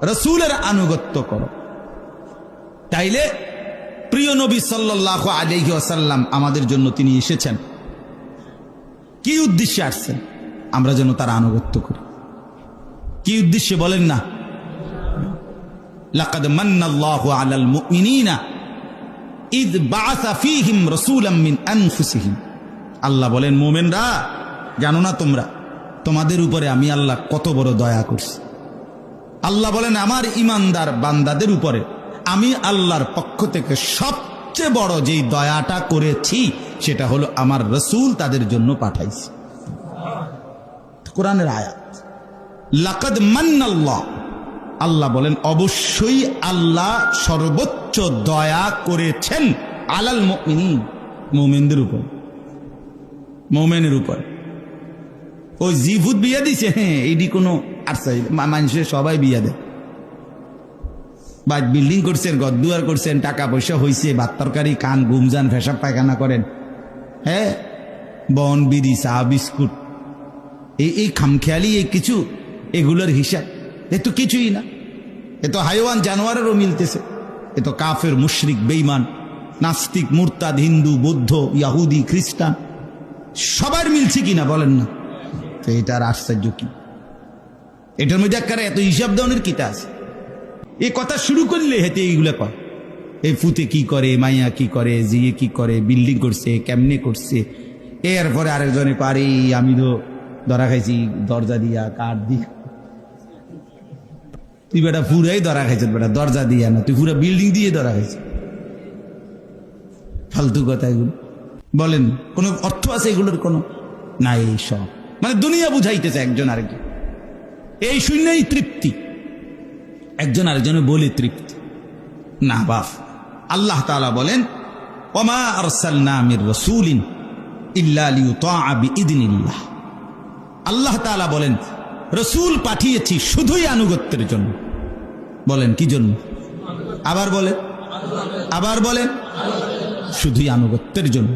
রাসূলের আনুগত্য করো। তাইলে প্রিয় নবী সাল্লাল্লাহু আলাইহি ওয়াসাল্লাম আমাদের জন্য তিনি এসেছেন, কি উদ্দেশ্যে আসছেন? আমরা যেন তার আনুগত্য করি। কি উদ্দেশ্যে বলেন না? লাকাদ মান্নাল্লাহু আলাল মুমিনিনা ইয বাআসা ফীহিম রাসূলাম মিন আনফুসিহিম। আল্লাহ বলেন, মুমিনরা জানো না তোমরা, তোমাদের উপরে আমি আল্লাহ কত বড় দয়া করছি। আল্লাহ বলেন, আমার ইমানদার বান্দাদের উপরে আমি আল্লাহর পক্ষ থেকে সবচেয়ে বড় যেই দয়াটা করেছি সেটা হলো আমার রাসূল তাদের জন্য পাঠাইছি। কোরআনের আয়াত। লাকাদ মান্নাল্লাহ, আল্লাহ বলেন অবশ্যই আল্লাহ সর্বোচ্চ দয়া করেছেন আলাল মুমিনিন, মুমিনদের উপর, মুমিনের উপর। ওই জিভুত বিয়া দিছে, হ্যাঁ এইটি কোনো মানুষের সবাই বিয়া দেয়। বা বিল্ডিং করছেন, ঘরদুয়ার করছেন, টাকা পয়সা হয়েছে, ভাত তরকারি কান গুমজান ফেসাব পায়খানা করেন, হ্যাঁ বন বিড়ি চা বিস্কুট এই খামখেয়ালি এই কিছু, এগুলোর হিসাব এ তো কিছুই না। এ তো হাইওয়ান জানোয়ারেরও মিলতেছে। এ তো কাফের মুশরিক বেঈমান নাস্তিক মুরতাদ হিন্দু বৌদ্ধ ইয়াহুদি খ্রিস্টান সবার মিলছে কিনা বলেন না? তো এটার আশ্চর্য কি? এটার মধ্যে একটা এত হিসাব দেওয়ার কিতা আছে? এই কথা শুরু করলে হেতে এইগুলা কর, এই ফুতে কি করে, মাইয়া কি করে, জিয়ে কি করে, বিল্ডিং করছে কেমনে করছে। এরপরে আরেকজনে পারে আমি তো ধরা খাইছি দরজা দিয়া কাঠ দিয়া। তুই বেটা পুরাই ধরা খাইছ, বেটা দরজা দিয়া না, তুই পুরা বিল্ডিং দিয়ে ধরা খাইছ। ফালতু কথা এগুলো বলেন, কোনো অর্থ আছে এগুলোর? কোনো নাই। এই সব মানে দুনিয়া বুঝাইতেছে একজন আরেকজন, এই শূন্যই তৃপ্তি, একজন আরেকজনে বলে তৃপ্তি না। বাপ আল্লাহ তাআলা বলেন, ওমা আরসালনা মির রাসূলিন ইল্লা লিইউতাআ বিইذনিল্লাহ। আল্লাহ তাআলা বলেন রাসূল পাঠিয়েছি শুধুই আনুগত্যের জন্য। বলেন কি জন্য? আবার বলেন, আবার বলেন, শুধুই আনুগত্যের জন্য।